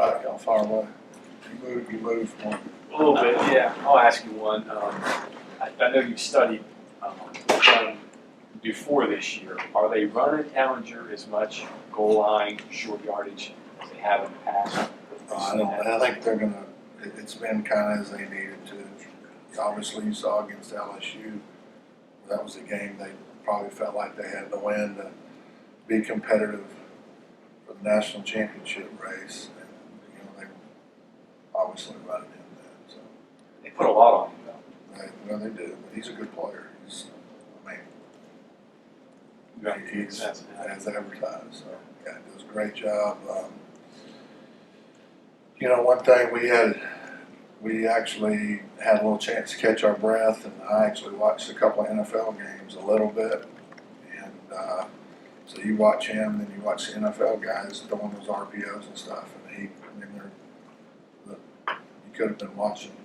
Right, how far away? You move more. A little bit, yeah. I'll ask you one. I know you studied them before this year. Are they running Ellinger as much goal line, short yardage as they have in the past? I think they're gonna. It's been kind of as they needed to. Obviously, you saw against LSU. That was a game they probably felt like they had to win to be competitive for the national championship race. And they obviously running him that. So They put a lot on him, though. they do. But he's a good player. He's as advertised. So yeah, he does a great job. One thing we actually had a little chance to catch our breath, and I actually watched a couple of NFL games a little bit. And so you watch him, then you watch the NFL guys throwing those RPOs and stuff, and you could have been watching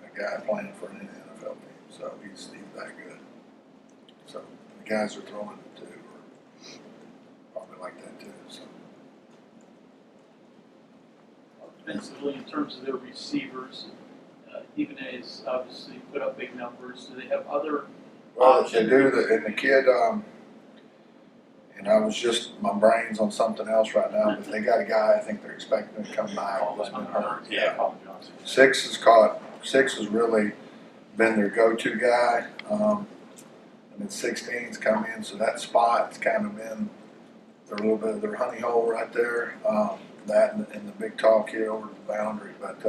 a guy playing for an NFL team. So he's that good. So the guys are throwing it too, or probably like that too. So. Offensively, in terms of their receivers, even as obviously put up big numbers, do they have other options? They do, and the kid, and I was just, my brain's on something else right now, but they got a guy I think they're expecting to come back that's been hurt. Yeah, Colin Johnson. Six has really been their go-to guy, and then 16's come in, so that spot's kind of been a little bit of their honey hole right there. That and the big tall kid over the boundary, but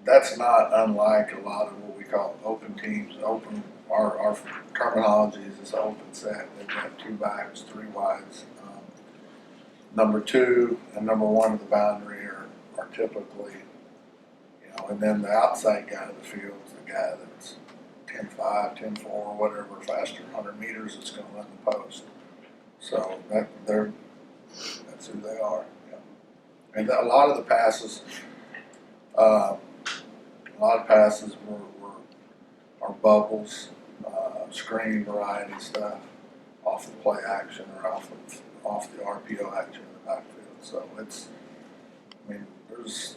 that's not unlike a lot of what we call open teams. Open, our terminology is it's an open set. They've got two backs, three wides. Number 2 and number 1 of the boundary are typically, and then the outside guy of the field is the guy that's 10-5, 10-4, whatever, faster, 100 meters, it's going to run the post. So that's who they are. Yeah. And a lot of the passes, are bubbles, screen variety stuff, off the play action or off the RPO action in the backfield. So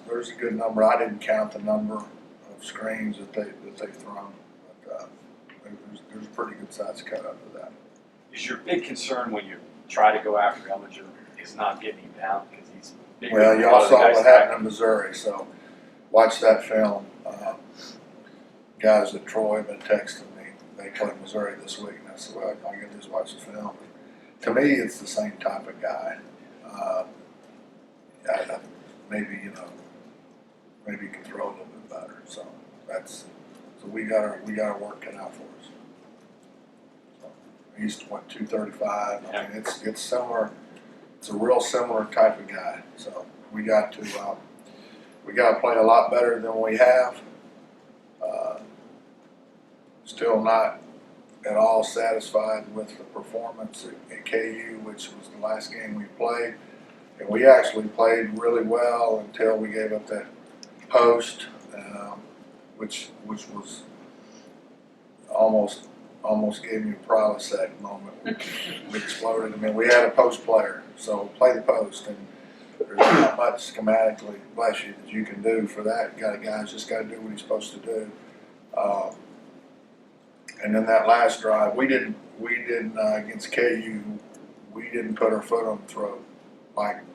there's a good number. I didn't count the number of screens that they've thrown, but there's a pretty good size cut up of that. Is your big concern when you try to go after Ellinger is not getting him down because he's bigger? Well, y'all saw what happened in Missouri, so watch that film. Guys at Troy have been texting me. They play Missouri this week, and I said, well, all you got to do is watch the film. To me, it's the same type of guy. Maybe you can throw a little bit better. So we got our work cut out for us. So he's 235. I mean, it's similar. It's a real similar type of guy. So we got to play a lot better than we have. Still not at all satisfied with the performance at KU, which was the last game we played. And we actually played really well until we gave up that post, which was almost gave me a Prilosec moment. We exploded. I mean, we had a post player, so play the post, and there's not much schematically, bless you, that you can do for that. You got a guy's just got to do what he's supposed to do. And then that last drive, we didn't against KU, we didn't put our foot on the throat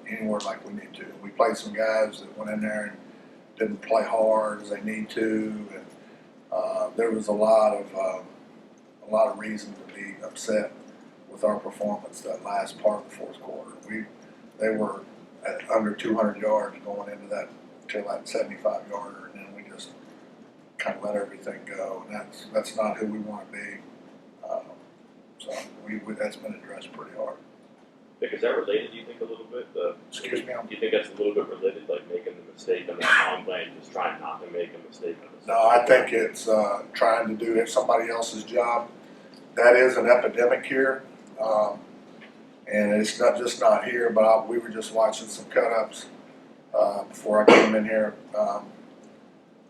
anywhere like we need to. We played some guys that went in there and didn't play hard as they need to, and there was a lot of reason to be upset with our performance that last part of the fourth quarter. They were at under 200 yards going into that 75 yarder, and then we just kind of let everything go, and that's not who we want to be. So that's been addressed pretty hard. Vic, is that related, do you think, a little bit? Excuse me? Do you think that's a little bit related, like making the mistake on that on play and just trying not to make a mistake on the No, I think it's trying to do somebody else's job. That is an epidemic here, and it's not here, but we were just watching some cut-ups before I came in here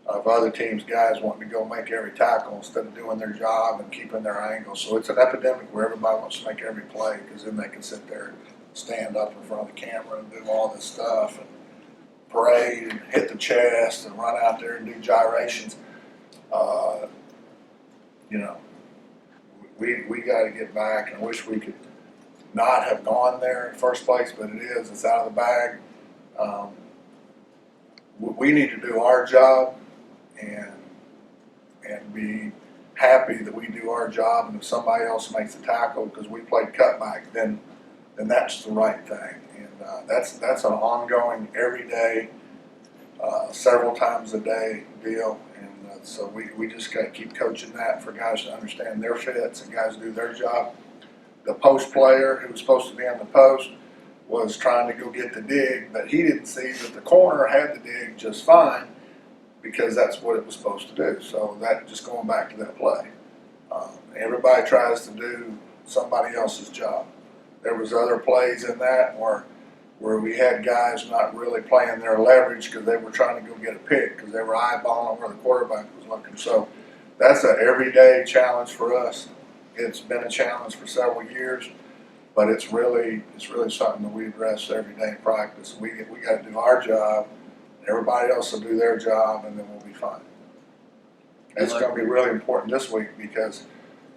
of other teams' guys wanting to go make every tackle instead of doing their job and keeping their angle. So it's an epidemic where everybody wants to make every play because then they can sit there and stand up in front of the camera and do all this stuff and parade and hit the chest and run out there and do gyrations. You know, we got to get back, and I wish we could not have gone there in the first place, but it is. It's out of the bag. We need to do our job and be happy that we do our job, and if somebody else makes a tackle because we played cutback, then that's the right thing. And that's an ongoing, everyday, several times a day deal. And so we just got to keep coaching that for guys to understand their fits and guys do their job. The post player who was supposed to be on the post was trying to go get the dig, but he didn't see that the corner had the dig just fine because that's what it was supposed to do. So that just going back to that play. Everybody tries to do somebody else's job. There was other plays in that where we had guys not really playing their leverage because they were trying to go get a pick because they were eyeballing where the quarterback was looking. So that's an everyday challenge for us. It's been a challenge for several years, but it's really something that we address every day in practice. We got to do our job. Everybody else will do their job, and then we'll be fine. It's going to be really important this week because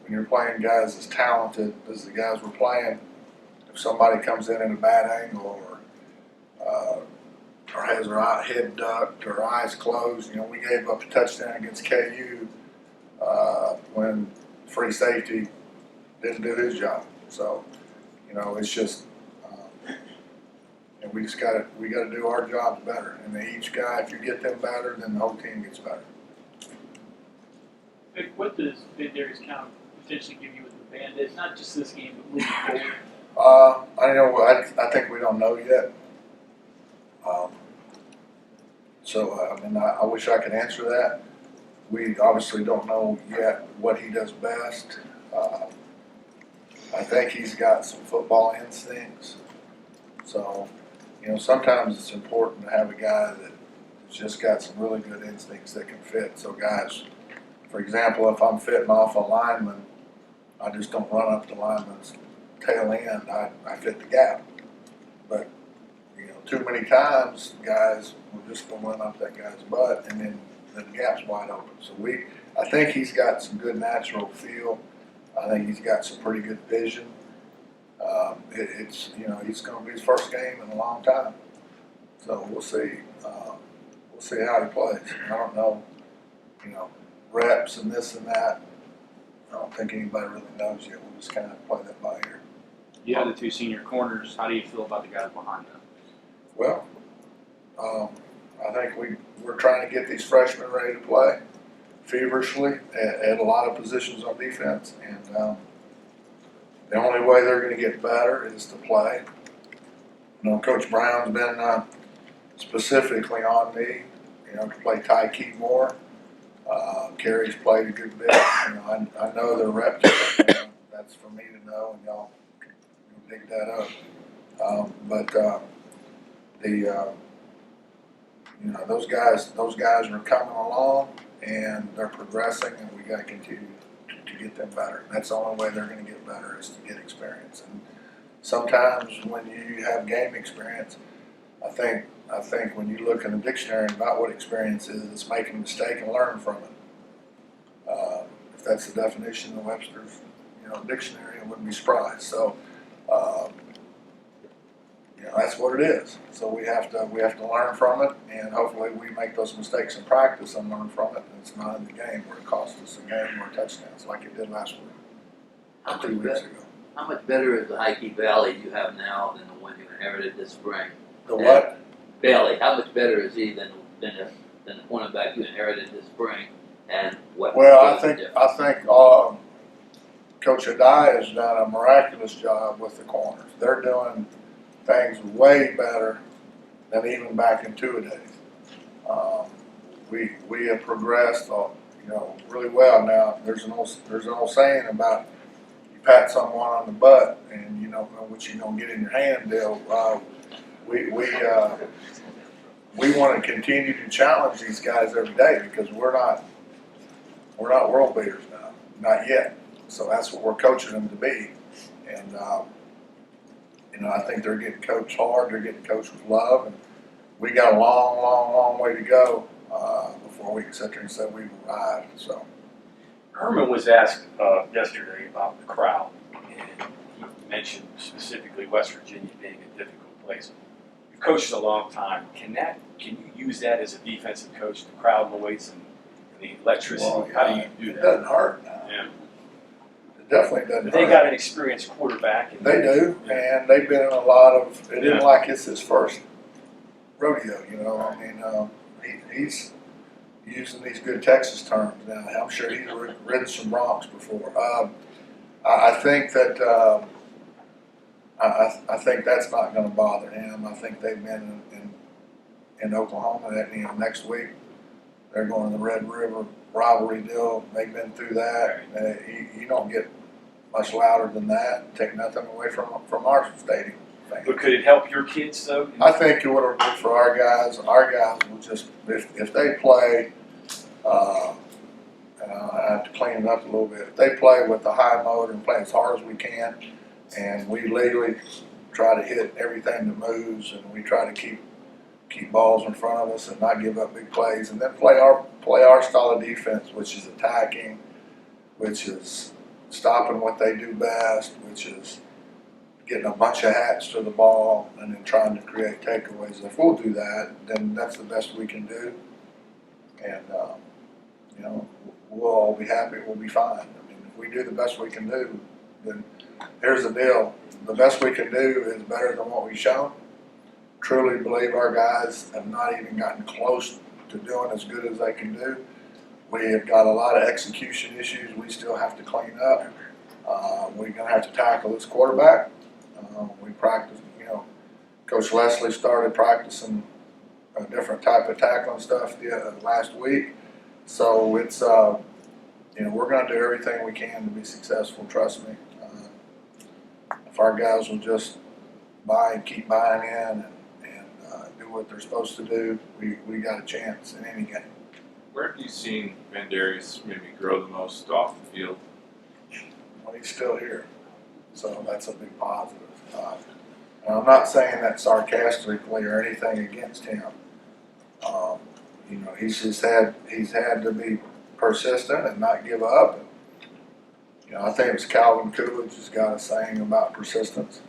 when you're playing guys as talented as the guys we're playing, if somebody comes in a bad angle or has their head ducked or eyes closed, you know, we gave up a touchdown against KU when free safety didn't do his job. So, you know, it's just and we got to do our jobs better. And each guy, if you get them better, then the whole team gets better. Vic, what does Darius County potentially give you with the Bandits? Not just this game, but moving forward. I think we don't know yet. I wish I could answer that. We obviously don't know yet what he does best. I think he's got some football instincts. So, you know, sometimes it's important to have a guy that's just got some really good instincts that can fit. So guys, for example, if I'm fitting off a lineman, I just don't run up the lineman's tail end. I fit the gap. But, you know, too many times guys will just go run up that guy's butt and then the gap's wide open. So I think he's got some good natural feel. I think he's got some pretty good vision. It's going to be his first game in a long time. So we'll see. We'll see how he plays. I don't know, reps and this and that. I don't think anybody really knows yet. We'll just kind of play that by ear. You have the two senior corners. How do you feel about the guys behind them? Well, I think we're trying to get these freshmen ready to play feverishly at a lot of positions on defense, and the only way they're going to get better is to play. Coach Brown's been specifically on me, to play Ty Key more. Kerry's played a good bit. I know their reps. That's for me to know, and y'all can dig that up. Those guys are coming along and they're progressing, and we got to continue to get them better. That's the only way they're going to get better is to get experience. And sometimes when you have game experience, I think when you look in the dictionary about what experience is, it's making a mistake and learning from it. If that's the definition of Webster's dictionary, I wouldn't be surprised. So that's what it is. So we have to learn from it, and hopefully we make those mistakes in practice and learn from it. And it's not in the game where it cost us a game or touchdowns like it did last week, How 2 weeks ago. much better is the Heike Valley you have now than the one you inherited this spring? The what? Bailey, how much better is he than the cornerback you inherited this spring? And what? Well, I think Coach Adai has done a miraculous job with the corners. They're doing things way better than even back in two days. We have progressed, really well now. There's an old saying about you pat someone on the butt and you don't know what you're gonna get in your hand. We want to continue to challenge these guys every day because we're not world beaters now, not yet. So that's what we're coaching them to be, and You know, I think they're getting coached hard, they're getting coached with love, and we got a long, long, long way to go before we can sit there and say we've arrived. So Herman was asked yesterday about the crowd, and he mentioned specifically West Virginia being a difficult place. You've coached a long time. Can you use that as a defensive coach, the crowd noise and the electricity? well, How do you do it that? doesn't hurt now. Yeah. It definitely doesn't But they hurt. got an experienced quarterback. And They do, and they've been in a lot of. It isn't Yeah. like it's his first rodeo, you know. I mean, he's using these good Texas terms now. I'm sure he's ridden some broncs before. I think that I think that's not going to bother him. I think they've been in Oklahoma. That next week they're going to the Red River rivalry deal. They've been through that. You don't get much louder than that. Take nothing away from our stadium. But could it help your kids though? I think what it'll do for our guys will just, if they play, I have to clean it up a little bit. If they play with the high motor and play as hard as we can, and we legally try to hit everything that moves, and we try to keep balls in front of us and not give up big plays, and then play our style of defense, which is attacking, which is stopping what they do best, which is getting a bunch of hats to the ball and then trying to create takeaways. If we'll do that, then that's the best we can do. And, you know, we'll all be happy, we'll be fine. I mean, if we do the best we can do, then here's the deal. The best we can do is better than what we've shown. Truly believe our guys have not even gotten close to doing as good as they can do. We have got a lot of execution issues we still have to clean up. We're going to have to tackle this quarterback. We practice, you know, Coach Leslie started practicing a different type of tackling stuff last week. So it's, you know, we're going to do everything we can to be successful, trust me. If our guys will just keep buying in and do what they're supposed to do, we got a chance in any game. Where have you seen Van Darius maybe grow the most off the field? Well, he's still here, so that's a big positive. And I'm not saying that sarcastically or anything against him. You know, he's had to be persistent and not give up. And, you know, I think it was Calvin Coolidge has got a saying about persistence.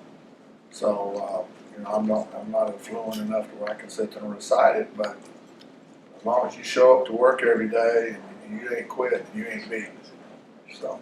So you know, I'm not fluent enough to where I can sit there and recite it, but as long as you show up to work every day and you ain't quit, you ain't beat. So.